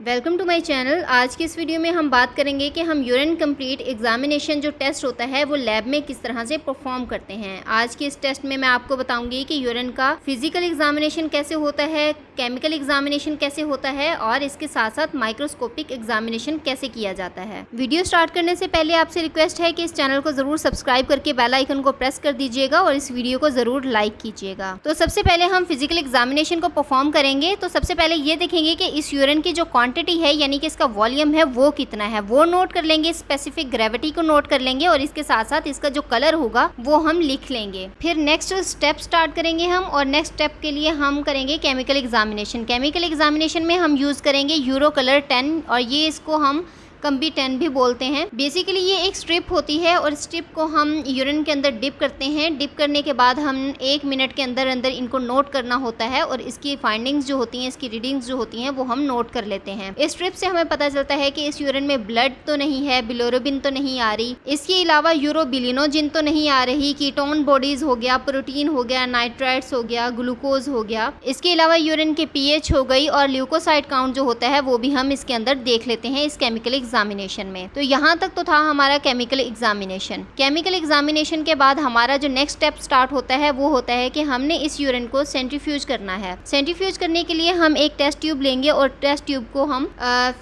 Welcome to my channel. आज की इस वीडियो में हम बात करेंगे कि हम यूरिन कंप्लीट एग्जामिनेशन जो टेस्ट होता है वो लैब में किस तरह से परफॉर्म करते हैं। आज के इस टेस्ट में मैं आपको बताऊंगी कि यूरिन का फिजिकल एग्जामिनेशन कैसे होता है, केमिकल एग्जामिनेशन कैसे होता है और इसके साथ साथ माइक्रोस्कोपिक एग्जामिनेशन कैसे किया जाता है। वीडियो स्टार्ट करने से पहले आपसे रिक्वेस्ट है कि इस चैनल को जरूर सब्सक्राइब करके बेल आइकन को प्रेस कर दीजिएगा और इस वीडियो को जरूर लाइक कीजिएगा। तो सबसे पहले हम फिजिकल एग्जामिनेशन को परफॉर्म करेंगे। तो सबसे पहले ये देखेंगे कि इस यूरिन की जो क्वांटिटी है यानी कि इसका वॉल्यूम है वो कितना है, वो नोट कर लेंगे। स्पेसिफिक ग्रेविटी को नोट कर लेंगे और इसके साथ साथ इसका जो कलर होगा वो हम लिख लेंगे। फिर नेक्स्ट स्टेप स्टार्ट करेंगे हम, और नेक्स्ट स्टेप के लिए हम करेंगे केमिकल एग्जामिनेशन। केमिकल एग्जामिनेशन में हम यूज करेंगे यूरो कलर 10 और ये इसको हम कंबी 10 भी बोलते हैं। बेसिकली ये एक स्ट्रिप होती है और स्ट्रिप को हम यूरिन के अंदर डिप करते हैं। डिप करने के बाद हम 1 मिनट के अंदर अंदर इनको नोट करना होता है और इसकी फाइंडिंग्स जो होती हैं, इसकी रीडिंग्स जो होती हैं वो हम नोट कर लेते हैं। इस स्ट्रिप से हमें पता चलता है कि इस यूरिन में ब्लड तो नहीं है, बिलोरुबिन तो नहीं आ रही, इसके अलावा यूरोबिलिनोजिन तो नहीं आ रही, कीटोन बॉडीज हो गया, प्रोटीन हो गया, नाइट्राइट्स हो गया, ग्लूकोज हो गया। इसके अलावा यूरिन के पीएच हो गई और ल्यूकोसाइड काउंट जो होता है वो भी हम इसके अंदर देख लेते हैं इस केमिकल एग्जामिनेशन में। तो यहाँ तक तो था हमारा केमिकल एग्जामिनेशन। केमिकल एग्जामिनेशन के बाद हमारा जो नेक्स्ट स्टेप स्टार्ट होता है वो होता है कि हमने इस यूरिन को सेंट्रीफ्यूज करना है। सेंट्रीफ्यूज करने के लिए हम एक टेस्ट ट्यूब लेंगे और टेस्ट ट्यूब को हम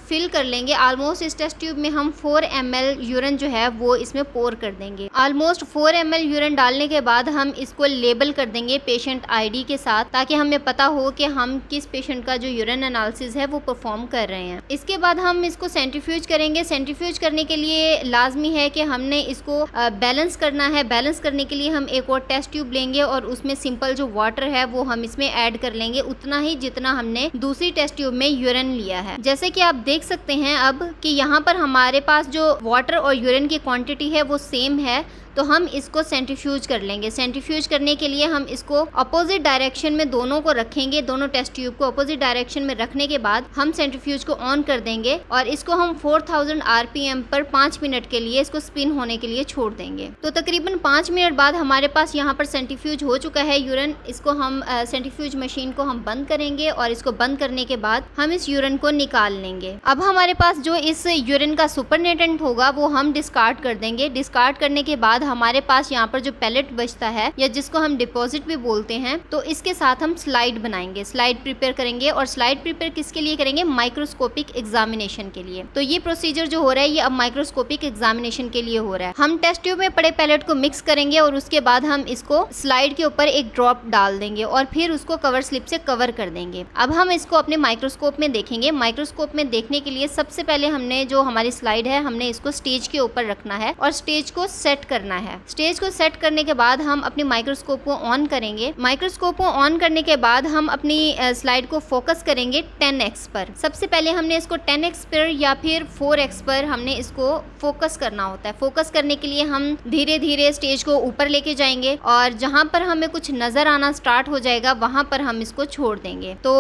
फिल कर लेंगे। ऑलमोस्ट इस टेस्ट ट्यूब में हम 4 ml यूरिन जो है वो इसमें पोर कर देंगे। ऑलमोस्ट 4 ml यूरिन डालने के बाद हम इसको लेबल कर देंगे पेशेंट आईडी के साथ, ताकि हमें पता हो कि हम किस पेशेंट का जो यूरिन एनालिसिस है वो परफॉर्म कर रहे हैं। इसके बाद हम इसको सेंट्रीफ्यूज करेंगे। सेंट्रीफ्यूज करने के लिए लाजमी है कि हमने इसको बैलेंस करना है। बैलेंस करने के लिए हम एक और टेस्ट ट्यूब लेंगे और उसमें सिंपल जो वाटर है वो हम इसमें ऐड कर लेंगे, उतना ही जितना हमने दूसरी टेस्ट ट्यूब में यूरिन लिया है। जैसे कि आप देख सकते हैं अब कि यहाँ पर हमारे पास जो वाटर और यूरिन की क्वांटिटी है वो सेम है, तो हम इसको सेंट्रीफ्यूज कर लेंगे। सेंट्रीफ्यूज करने के लिए हम इसको अपोजिट डायरेक्शन में दोनों को रखेंगे। दोनों टेस्ट ट्यूब को अपोजिट डायरेक्शन में रखने के बाद हम सेंट्रीफ्यूज को ऑन कर देंगे और इसको हम 4000 आरपीएम पर 5 मिनट के लिए इसको स्पिन होने के लिए छोड़ देंगे। तो तकरीबन 5 मिनट बाद हमारे पास यहाँ पर सेंट्रीफ्यूज हो चुका है यूरिन। इसको हम सेंट्रीफ्यूज मशीन को हम बंद करेंगे और इसको बंद करने के बाद हम इस यूरिन को निकाल लेंगे। अब हमारे पास जो इस यूरिन का सुपरनेटेंट होगा वो हम डिस्कार्ड कर देंगे। डिस्कार्ड करने के बाद हमारे पास यहाँ पर जो पैलेट बचता है या जिसको हम डिपॉजिट भी बोलते हैं, तो इसके साथ हम स्लाइड बनाएंगे, स्लाइड प्रिपेयर करेंगे। और स्लाइड प्रिपेयर किसके लिए करेंगे? माइक्रोस्कोपिक एग्जामिनेशन के लिए। तो ये प्रोसीजर जो हो रहा है ये अब माइक्रोस्कोपिक एग्जामिनेशन के लिए हो रहा है। हम टेस्ट ट्यूब में पड़े पैलेट को मिक्स करेंगे और उसके बाद हम इसको स्लाइड के ऊपर एक ड्रॉप डाल देंगे और फिर उसको कवर स्लिप से कवर कर देंगे। अब हम इसको अपने माइक्रोस्कोप में देखेंगे। माइक्रोस्कोप में देखने के लिए सबसे पहले हमने जो हमारी स्लाइड है हमने इसको स्टेज के ऊपर रखना है और स्टेज को सेट करना है। स्टेज को सेट करने के बाद हम अपनी माइक्रोस्कोप को ऑन करेंगे। माइक्रोस्कोप को ऑन करने के बाद हम अपनी स्लाइड को फोकस करेंगे 10x पर। सबसे पहले हमने इसको 10x पर या फिर 4x पर हमने इसको फोकस करना होता है। फोकस करने के लिए हम धीरे धीरे स्टेज को ऊपर लेके जाएंगे और जहां पर हमें कुछ नजर आना स्टार्ट हो जाएगा वहां पर हम इसको छोड़ देंगे। तो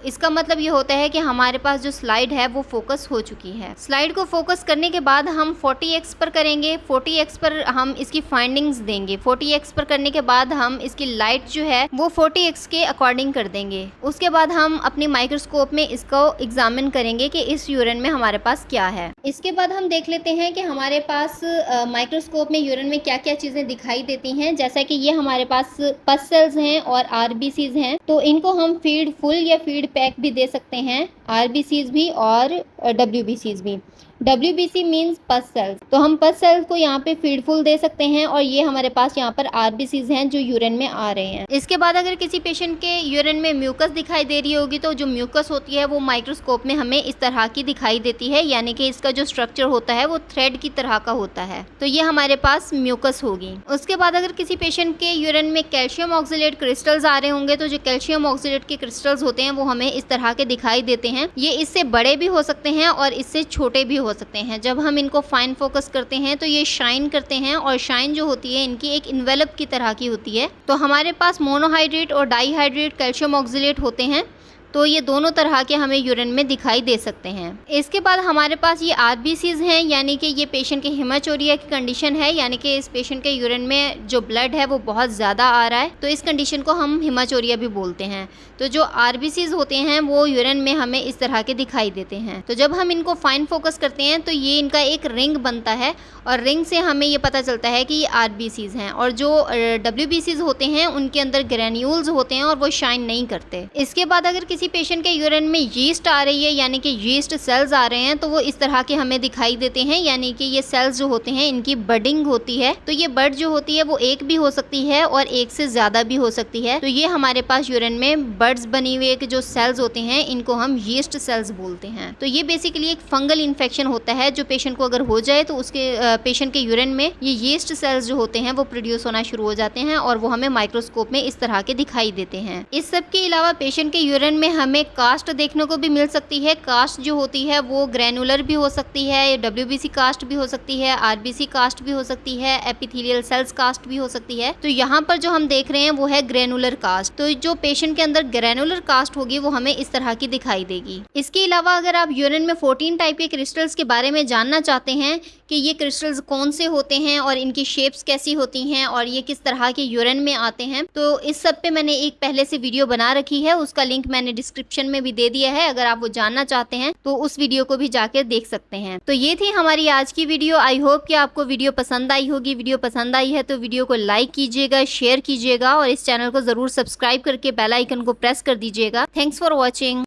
इसका मतलब ये होता है कि हमारे पास जो स्लाइड है वो फोकस हो चुकी है। स्लाइड को फोकस करने के बाद हम 40x पर करेंगे। 40x पर हम इसकी फाइंडिंग्स देंगे। 40x पर करने के बाद हम इसकी लाइट जो है वो 40x के अकॉर्डिंग कर देंगे। उसके बाद हम अपनी माइक्रोस्कोप में इसको एग्जामिन करेंगे कि इस यूरिन में हमारे पास क्या है। इसके बाद हम देख लेते हैं कि हमारे पास माइक्रोस्कोप में यूरिन में क्या क्या चीजें दिखाई देती हैं। जैसा कि ये हमारे पास पस सेल्स हैं और आरबीसीज हैं, तो इनको हम फीड फुल या फीड पैक भी दे सकते हैं, आरबीसीज भी और डब्ल्यूबीसीज भी। WBC मीन्स पस सेल्स, तो हम पस सेल्स को यहाँ पे फीडफुल दे सकते हैं और ये हमारे पास यहाँ पर आरबीसीज हैं जो यूरिन में आ रहे हैं। इसके बाद अगर किसी पेशेंट के यूरिन में म्यूकस दिखाई दे रही होगी तो जो म्यूकस होती है वो माइक्रोस्कोप में हमें इस तरह की दिखाई देती है, यानी कि इसका जो स्ट्रक्चर होता है वो थ्रेड की तरह का होता है। तो ये हमारे पास म्यूकस होगी। उसके बाद अगर किसी पेशेंट के यूरिन में कैल्शियम ऑक्सलेट क्रिस्टल्स आ रहे होंगे तो जो कैल्शियम ऑक्सलेट के क्रिस्टल्स होते हैं वो हमें इस तरह के दिखाई देते हैं। ये इससे बड़े भी हो सकते हैं और इससे छोटे भी हो सकते हैं। जब हम इनको फाइन फोकस करते हैं तो ये शाइन करते हैं और शाइन जो होती है इनकी एक इन्वेलप की तरह की होती है। तो हमारे पास मोनोहाइड्रेट और डाईहाइड्रेट कैल्शियम ऑक्सलेट होते हैं। तो ये दोनों तरह के हमें यूरिन में दिखाई दे सकते हैं। इसके बाद हमारे पास ये आरबीसीज हैं, यानी कि ये पेशेंट के हेमाटोरिया की कंडीशन है, यानी कि इस पेशेंट के यूरिन में जो ब्लड है वो बहुत ज़्यादा आ रहा है, तो इस कंडीशन को हम हेमाटोरिया भी बोलते हैं। तो जो आरबीसीज होते हैं वो यूरिन में हमें इस तरह के दिखाई देते हैं। तो जब हम इनको फाइन फोकस करते हैं तो ये इनका एक रिंग बनता है और रिंग से हमें ये पता चलता है कि ये आरबीसीज हैं। और जो डब्ल्यूबीसीज होते हैं उनके अंदर ग्रैन्यूल्स होते हैं और वो शाइन नहीं करते। इसके बाद अगर किसी पेशेंट के यूरिन में यीस्ट आ रही है, यानी कि यीस्ट सेल्स आ रहे हैं, तो वो इस तरह के हमें दिखाई देते हैं, यानी कि ये सेल्स जो होते हैं इनकी बडिंग होती है। तो ये बड जो होती है वो एक भी हो सकती है और एक से ज्यादा भी हो सकती है। तो ये हमारे पास यूरिन में बड्स बनी हुए जो सेल्स होते हैं इनको हम यीस्ट सेल्स बोलते हैं। तो ये बेसिकली एक फंगल इन्फेक्शन होता है जो पेशेंट को अगर हो जाए तो उसके पेशेंट के यूरिन में ये यीस्ट सेल्स जो होते हैं वो प्रोड्यूस होना शुरू हो जाते हैं और वो हमें माइक्रोस्कोप में इस तरह के दिखाई देते हैं। इस सब के अलावा पेशेंट के यूरिन में हमें कास्ट देखने को भी मिल सकती है। कास्ट जो होती है वो ग्रैनुलर भी हो सकती है, डब्ल्यूबीसी कास्ट भी हो सकती है, आरबीसी कास्ट भी हो सकती है, एपिथेलियल सेल्स कास्ट भी हो सकती है। तो यहाँ पर जो हम देख रहे हैं वो है ग्रैनुलर कास्ट। तो जो पेशेंट के अंदर ग्रैनुलर कास्ट होगी वो हमें इस तरह की दिखाई देगी। इसके अलावा अगर आप यूरिन में 14 टाइप के क्रिस्टल्स के बारे में जानना चाहते हैं कि ये क्रिस्टल्स कौन से होते हैं और इनकी शेप्स कैसी होती हैं और ये किस तरह के यूरिन में आते हैं, तो इस सब पे मैंने एक पहले से वीडियो बना रखी है, उसका लिंक मैंने डिस्क्रिप्शन में भी दे दिया है। अगर आप वो जानना चाहते हैं तो उस वीडियो को भी जाकर देख सकते हैं। तो ये थी हमारी आज की वीडियो। आई होप कि आपको वीडियो पसंद आई होगी। वीडियो पसंद आई है तो वीडियो को लाइक कीजिएगा, शेयर कीजिएगा और इस चैनल को जरूर सब्सक्राइब करके बेल आइकन को प्रेस कर दीजिएगा। Thanks for watching.